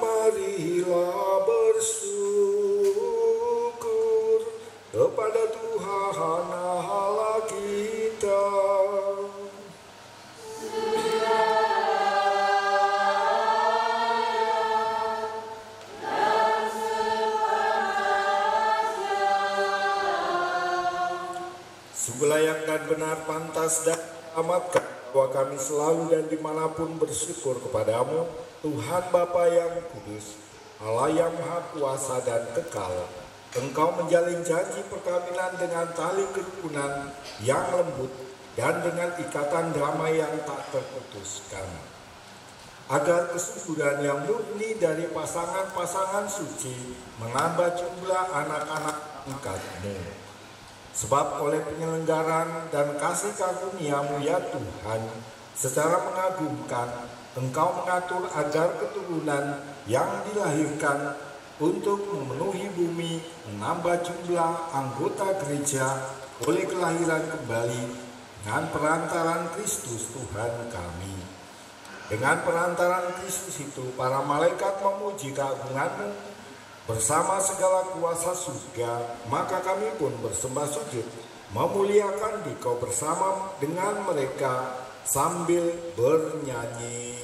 Marilah bersyukur kepada Tuhan Allah kita. Sungguh layak dan benar, pantas dan amatkan bahwa kami selalu dan dimanapun bersyukur kepadamu, Tuhan Bapa yang kudus, Allah yang maha kuasa dan kekal. Engkau menjalin janji perkawinan dengan tali kerukunan yang lembut dan dengan ikatan damai yang tak terputuskan, agar kesuburan yang murni dari pasangan-pasangan suci menambah jumlah anak-anak angkatmu. Sebab oleh penyelenggaran dan kasih karunia-Mu ya Tuhan, secara mengagumkan Engkau mengatur agar keturunan yang dilahirkan untuk memenuhi bumi menambah jumlah anggota gereja oleh kelahiran kembali dengan perantaran Kristus Tuhan kami. Dengan perantaran Kristus itu, para malaikat memuji keagungan-Mu bersama segala kuasa surga, maka kami pun bersembah sujud memuliakan Dikau bersama dengan mereka sambil bernyanyi.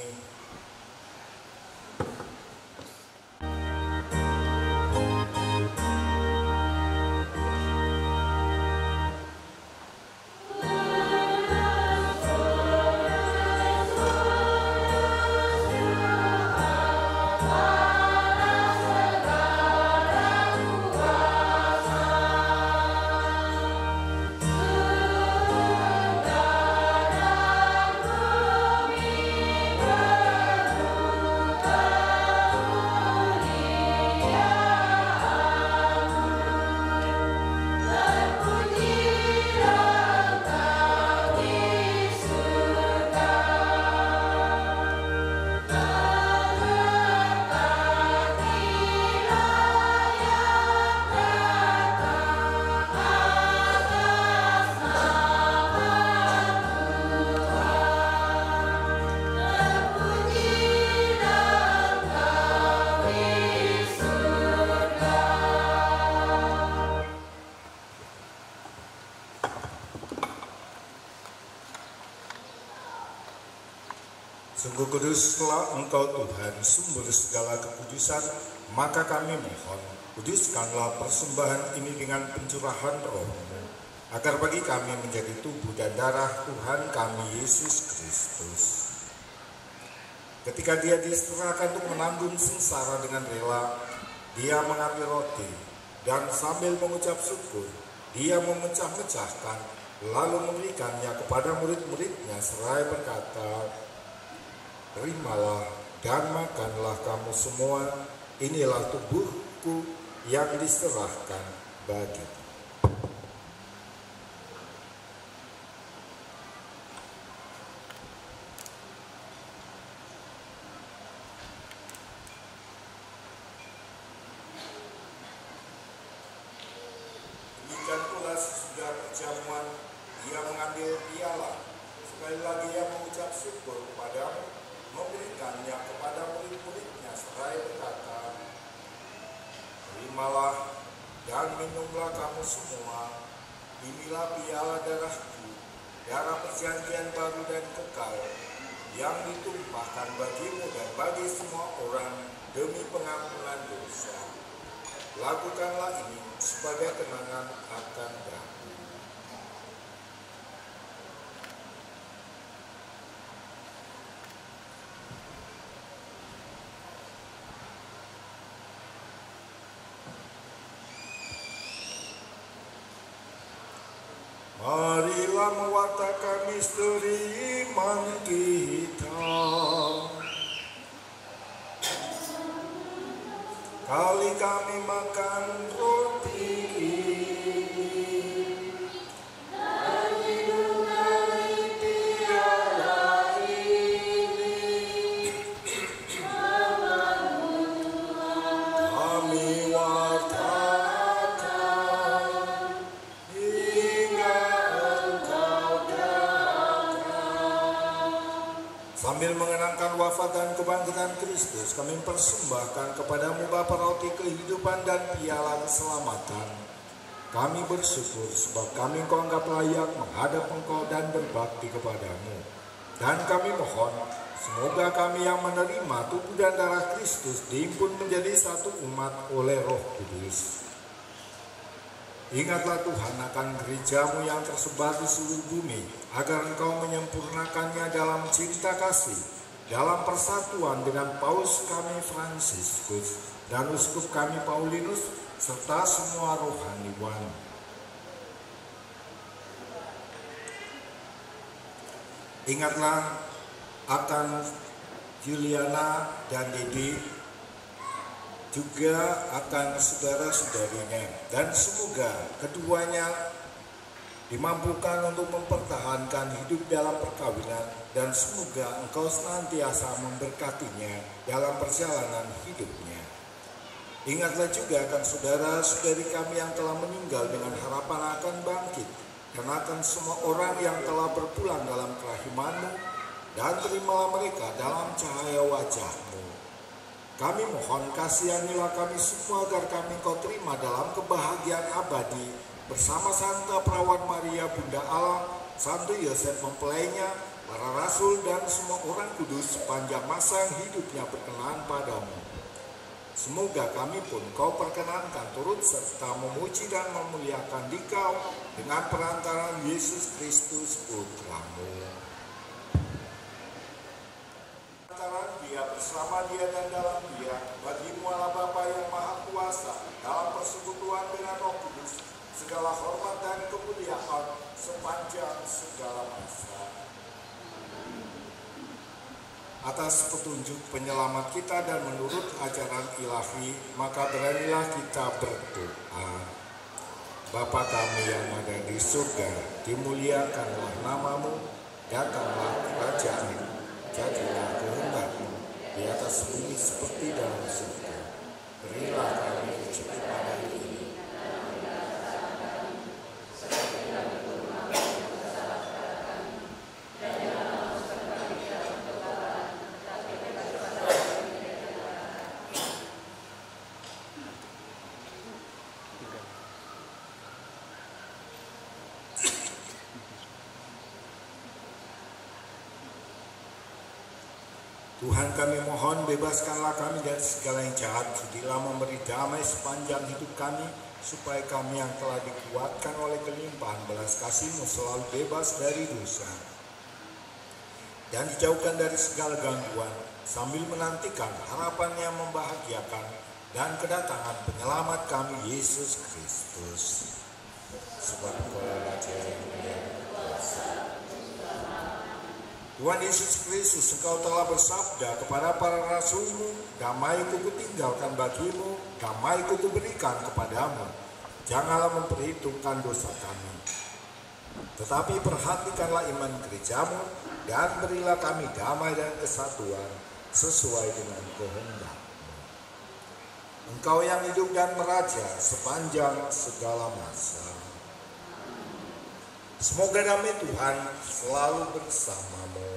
Sungguh kuduslah Engkau Tuhan, sumber segala kekudusan, maka kami mohon, kuduskanlah persembahan ini dengan pencurahan Roh-Mu, agar bagi kami menjadi tubuh dan darah Tuhan kami Yesus Kristus. Ketika Dia diserahkan untuk menanggung sengsara dengan rela, Dia mengambil roti, dan sambil mengucap syukur, Dia memecah-mecahkan, lalu memberikannya kepada murid-muridnya seraya berkata, "Terimalah dan makanlah kamu semua, inilah tubuhku yang diserahkan bagimu." Demikian pula sesudah perjamuan, Dia mengambil piala, sekali lagi Ia mengucap syukur kepadamu, memberikannya kepada murid-muridnya seraya berkata, "Terimalah dan minumlah kamu semua, inilah piala darahku, darah perjanjian baru dan kekal, yang ditumpahkan bagimu dan bagi semua orang demi pengampunan dosa. Lakukanlah ini sebagai kenangan akan aku." Marilah mewartakan misteri iman kita. Kali kami makan roti ini dan minum dari piala ini, kami wartakan hingga Engkau datang. Sambil mengenangkan wafat dan kebangkitan Kristus, kami persembahkan kepadamu Bapa roti kehidupan dan piala keselamatan. Kami bersyukur sebab kami Engkau anggap layak menghadap Engkau dan berbakti kepadamu. Dan kami mohon, semoga kami yang menerima tubuh dan darah Kristus dihimpun menjadi satu umat oleh Roh Kudus. Ingatlah Tuhan akan gerejamu yang tersebar di seluruh bumi, agar Engkau menyempurnakannya dalam cinta kasih, dalam persatuan dengan Paus kami Fransiskus dan Uskup kami Paulinus, serta semua rohaniwan. Ingatlah akan Juliana dan Didi, juga akan saudara-saudarinya, dan semoga keduanya dimampukan untuk mempertahankan hidup dalam perkawinan, dan semoga Engkau senantiasa memberkatinya dalam perjalanan hidupnya. Ingatlah juga akan saudara-saudari kami yang telah meninggal dengan harapan akan bangkit, dan akan semua orang yang telah berpulang dalam kerahiman-Mu, dan terimalah mereka dalam cahaya wajah-Mu. Kami mohon kasihanilah kami semua agar kami Kau terima dalam kebahagiaan abadi bersama Santa Perawan Maria Bunda Allah, Santo Yosef mempelainya, para rasul dan semua orang kudus sepanjang masa hidupnya berkenan padamu. Semoga kami pun Kau perkenankan turut serta memuji dan memuliakan Dikau dengan perantaraan Yesus Kristus Putra-Mu. Dia bersama Dia dan dalam Dia, bagi-Mu Allah Bapa yang Maha Kuasa, dalam persekutuan dengan Roh Kudus, segala hormat dan kemuliaan sepanjang segala masa. Atas petunjuk penyelamat kita dan menurut ajaran ilahi, maka beranilah kita berdoa. Bapa kami yang ada di surga, dimuliakanlah nama-Mu, datanglah kerajaan-Mu, jadilah kehendak-Mu di atas bumi seperti dalam surga. Berilah kami rezeki pada hari ini. Tuhan kami mohon, bebaskanlah kami dari segala yang jahat, sudilah memberi damai sepanjang hidup kami, supaya kami yang telah dikuatkan oleh kelimpahan belas kasih-Mu selalu bebas dari dosa, dan dijauhkan dari segala gangguan, sambil menantikan harapan yang membahagiakan dan kedatangan penyelamat kami, Yesus Kristus. Sebab Engkau raja yang mulia kuasa. Tuhan Yesus Kristus, Engkau telah bersabda kepada para rasul-Mu, damai-Ku kutinggalkan bagi-Mu, damai-Ku kuberikan kepadamu. Janganlah memperhitungkan dosa kami, tetapi perhatikanlah iman gereja-Mu, dan berilah kami damai dan kesatuan sesuai dengan kehendak-Mu. Engkau yang hidup dan meraja sepanjang segala masa. Semoga damai Tuhan selalu bersamamu.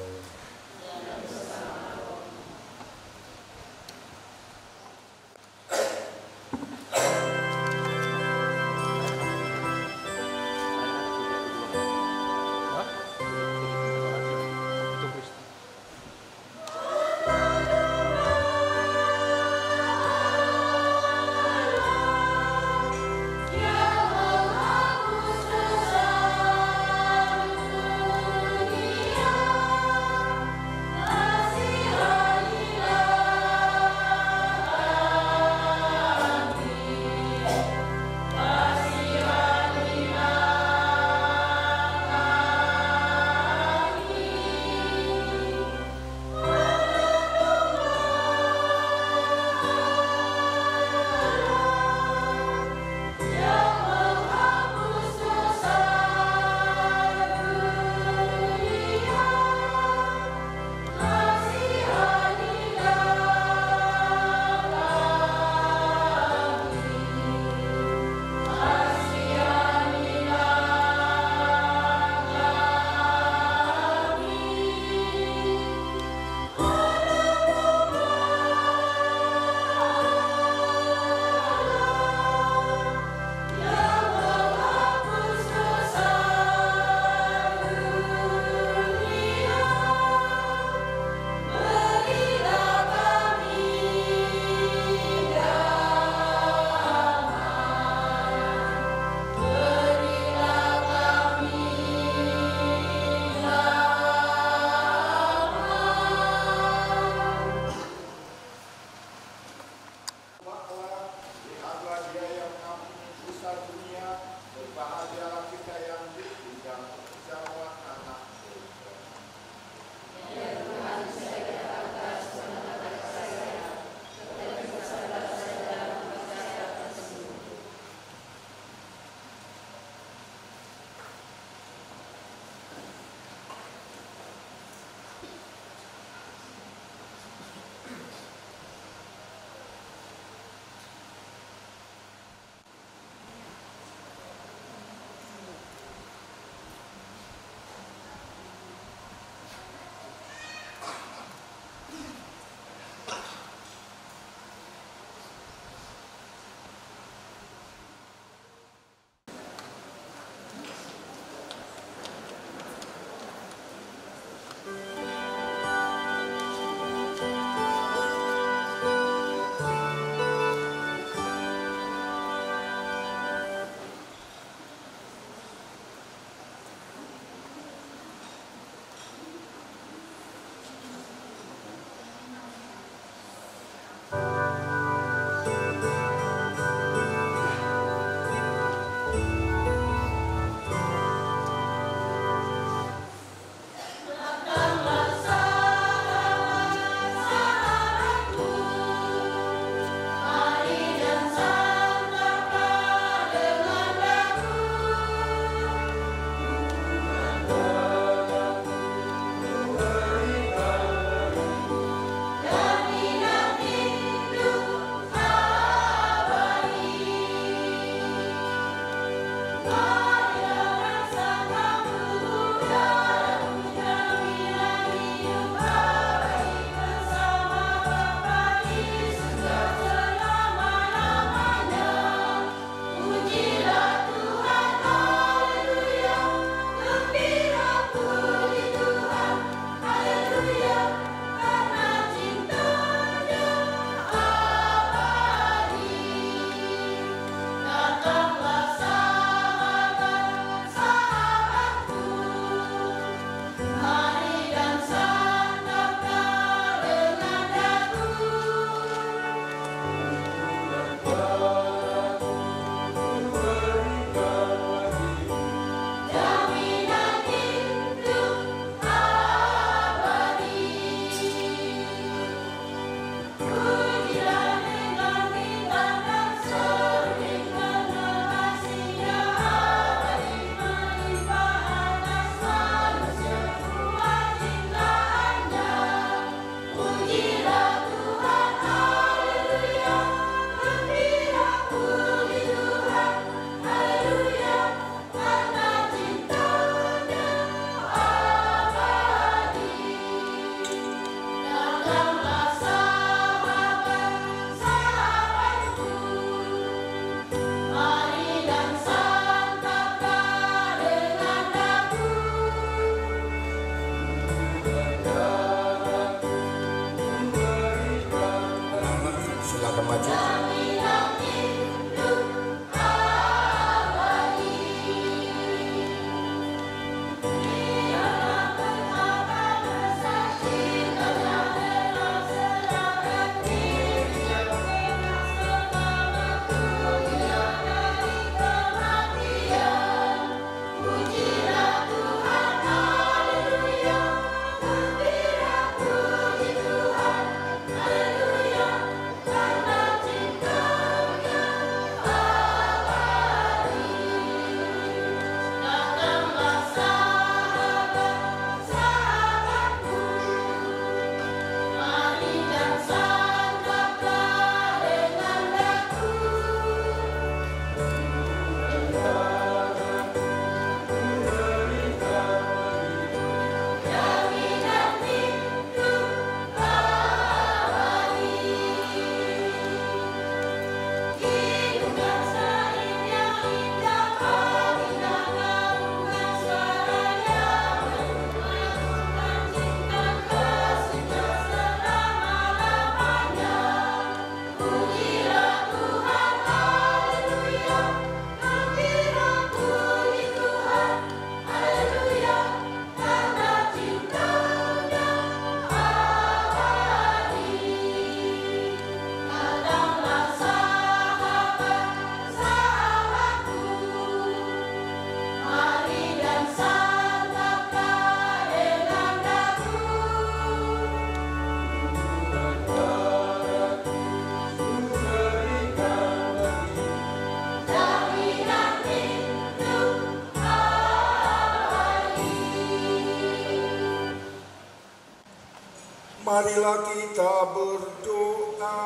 Marilah kita berdoa.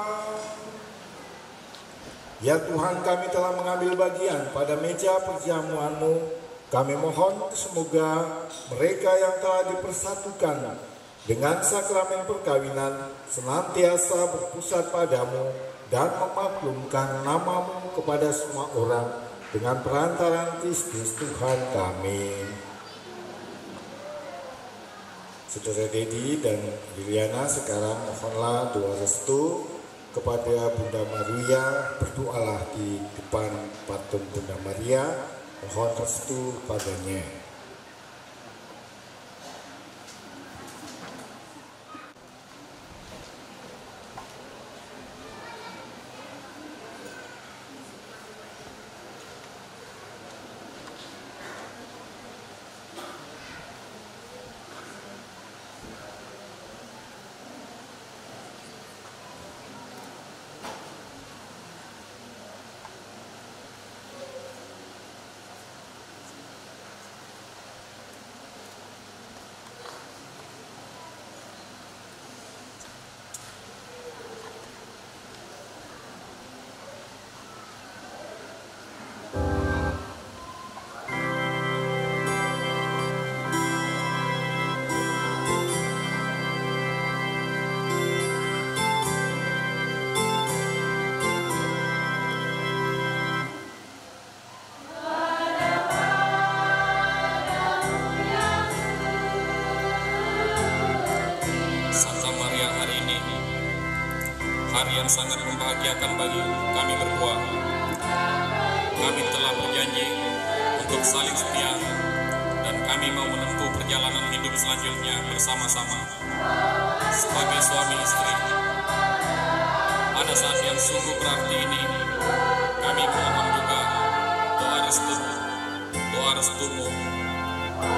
Ya Tuhan, kami telah mengambil bagian pada meja perjamuan-Mu. Kami mohon semoga mereka yang telah dipersatukan dengan sakramen perkawinan senantiasa berpusat padamu dan memaklumkan nama-Mu kepada semua orang dengan perantaraan Kristus Tuhan kami. Saudara Dedi dan Liliana, sekarang mohonlah doa restu kepada Bunda Maria. Berdoalah di depan patung Bunda Maria, mohon restu padanya. Hari yang sangat membahagiakan bagi kami berdua. Kami telah berjanji untuk saling setia dan kami mau menempuh perjalanan hidup selanjutnya bersama-sama sebagai suami istri. Pada saat yang sungguh berarti ini, kami mohon juga doa restumu,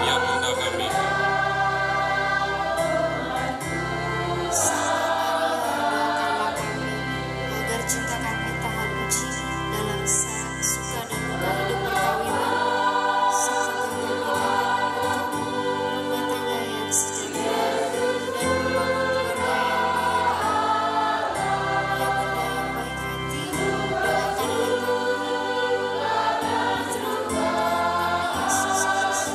ya Bunda kami. Cinta kami tahan uji dalam suka dan duka hidup perkawinan, serta kami rumah tangga yang sejahtera dan membangun keluarga yang bahagia. Ya Bunda yang baik hati, doakanlah kami. Putra Tuhan kami Yesus Kristus.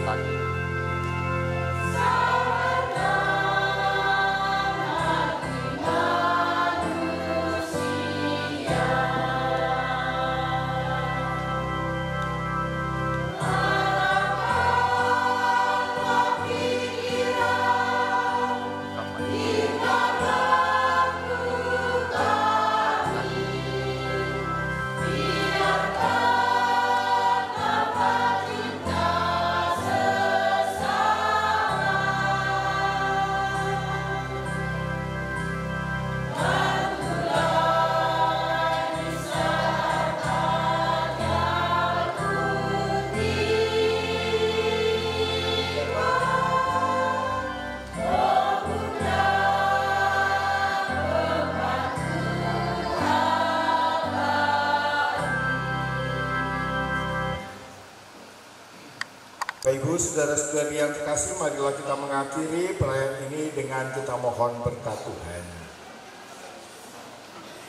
tadi. Bapak Ibu, saudara-saudari yang terkasih, marilah kita mengakhiri perayaan ini dengan kita mohon berkat Tuhan.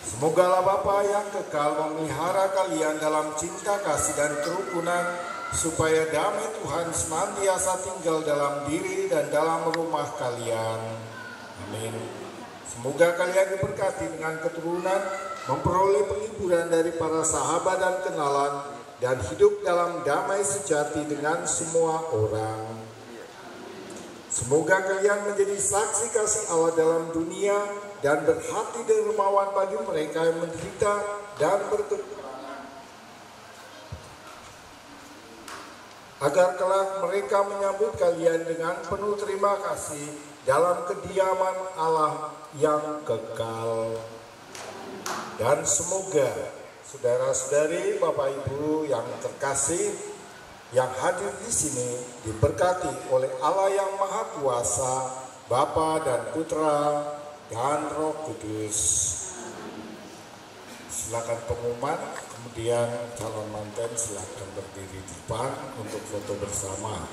Semogalah Bapa yang kekal memelihara kalian dalam cinta kasih dan kerukunan, supaya damai Tuhan senantiasa tinggal dalam diri dan dalam rumah kalian. Amin. Semoga kalian diberkati dengan keturunan, memperoleh penghiburan dari para sahabat dan kenalan, dan hidup dalam damai sejati dengan semua orang. Semoga kalian menjadi saksi kasih Allah dalam dunia dan berhati dermawan bagi mereka yang menderita dan berkekurangan, agar kelak mereka menyambut kalian dengan penuh terima kasih dalam kediaman Allah yang kekal. Dan semoga saudara-saudari, Bapak Ibu yang terkasih yang hadir di sini diberkati oleh Allah yang Maha Kuasa, Bapa dan Putra dan Roh Kudus. Silakan pengumuman, kemudian calon manten silakan berdiri di depan untuk foto bersama.